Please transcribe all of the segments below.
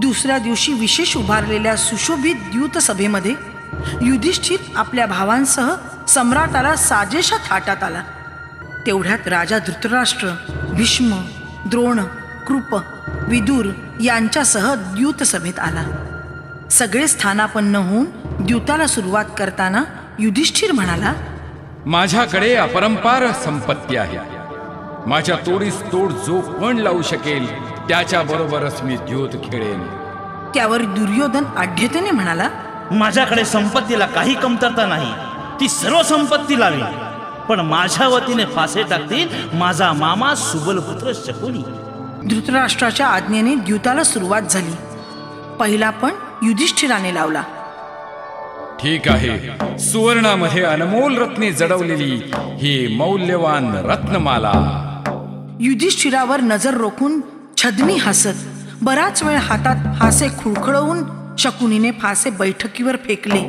दुसऱ्या दिवशी विशेष उभारलेल्या सुशोभित द्यूत सभेमध्ये युधिष्ठिर आपल्या भावांसह सम्राटाला साजेशा थाटात आला. तेवढ्यात राजा धृतराष्ट्र, भीष्म, द्रोण, कृप, विदुर यांच्यासह द्यूत सभेत आला. सगळे स्थानापन्न होऊन द्यूताला सुरुवात करताना युधिष्ठिर म्हणाला, माझ्याकडे अपरंपार संपत्ती आहे. माझ्या तोडीस तोड जो पण लावू शकेल त्याच्या बरोबरच मी द्यूत खेळेन. त्यावर दुर्योधन आढ्यतेने म्हणाला, माझ्याकडे संपत्तीला काही कमतरता नाही, ती सर्व संपत्ती लावी. पण माझ्या वतीने फासे टाकतील माझा मामा सुबलपुत्र शकुनी. धृतराष्ट्राच्या आज्ञेने द्यूताला सुरुवात झाली. पहिला पण युधिष्ठिराने लावला. ठीक आहे. सुवर्णामध्ये अनमोल रत्ने जडवलेली ही मौल्यवान रत्नमाला. युधिष्ठिरावर नजर रोखून छद्मी हसत बराच वेळ हातात फासे खुळखुळवून शकुनीने फासे बैठकीवर फेकले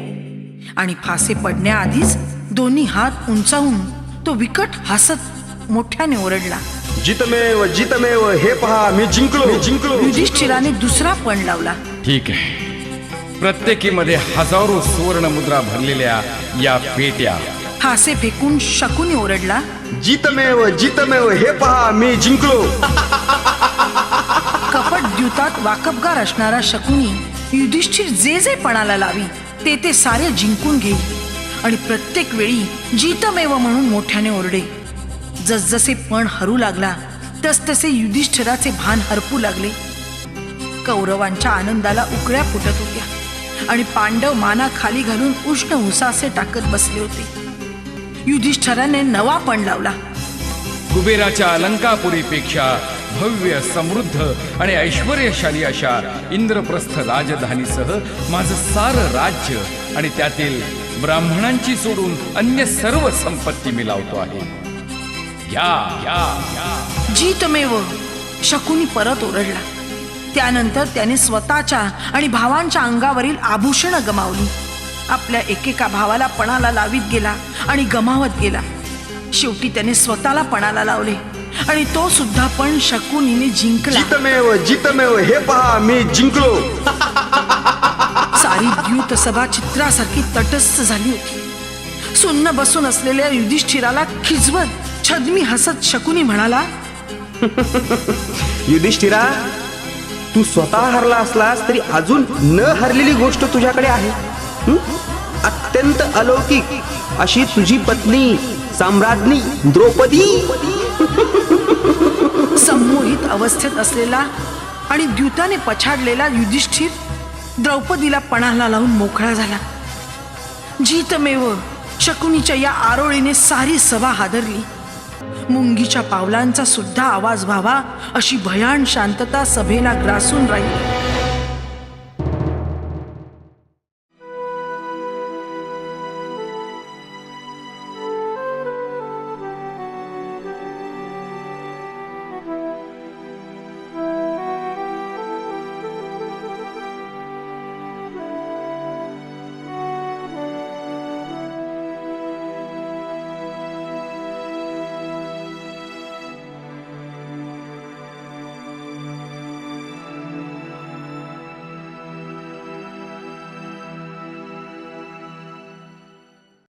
आणि फासे पडण्याआधीच दोन्ही हात उंचावून तो विकट हसत मोठ्याने ओरडला, जितमेव जितमेव, हे पहा मी जिंकलो. युधिष्ठिराने दुसरा पण लावला. ठीक आहे. प्रत्येकीमध्ये हजारो सुवर्ण मुद्रा भरलेल्या या पेट्या. फासे फेकून शकुनी ओरडला, जितमेव जितमेव, हे पहा मी जिंकलो. कपट द्यूतात वाकबगार असणारा शकुनी युधिष्ठिर जे जे पणाला लावी ते सारे जिंकून घेई आणि प्रत्येक वेळी जितमेव म्हणून मोठ्याने ओरडे. जसजसे पण हरू लागला तसतसे युधिष्ठिराचे भान हरपू लागले. कौरवांच्या आनंदाला उकळ्या फुटत होत्या आणि पांडव माना खाली घालून उष्ण उसासे टाकत बसले होते. युधिष्ठिराने नवा पण लावला. कुबेराच्या अलंकापुरीपेक्षा भव्य, समृद्ध आणि ऐश्वर्यशाली अशा इंद्रप्रस्थ राजधानीसह माझं सारं राज्य आणि त्यातील ब्राह्मणांची सोडून अन्य सर्व संपत्ती मी लावतो आहे. जितमेव, शकुनी परत ओरडला. त्यानंतर त्याने स्वतःच्या आणि भावांच्या अंगावरील आभूषणं गमावली. आपल्या एकेका भावाला पणाला लावीत गेला आणि गमावत गेला. शेवटी त्याने स्वतःला पणाला लावले आणि तो सुद्धा पण शकुनीने जिंकला. जितमेव जितमेव, हे पहा मी जिंकलो. सारी द्यूत सभा चित्रासारखी तटस्थ झाली होती. सुन्न बसून असलेल्या युधिष्ठिराला खिजवत छद्मी हसत शकुनी म्हणाला, युधिष्ठिरा, तू स्वतः हरला असलास तरी अजून न हरलेली गोष्ट तुझ्याकडे आहे. अत्यंत अलौकिक अशी तुझी पत्नी सम्राज्ञी द्रौपदी. संमोहित अवस्थेत असलेला आणि द्यूताने पछाडलेला युधिष्ठिर द्रौपदीला पणाला लावून मोकळा झाला. जितमेव, शकुनीच्या या आरोळीने सारी सभा हादरली. मुंगीच्या पावलांचा सुद्धा आवाज व्हावा अशी भयान शांतता सभेला ग्रासून राहिली.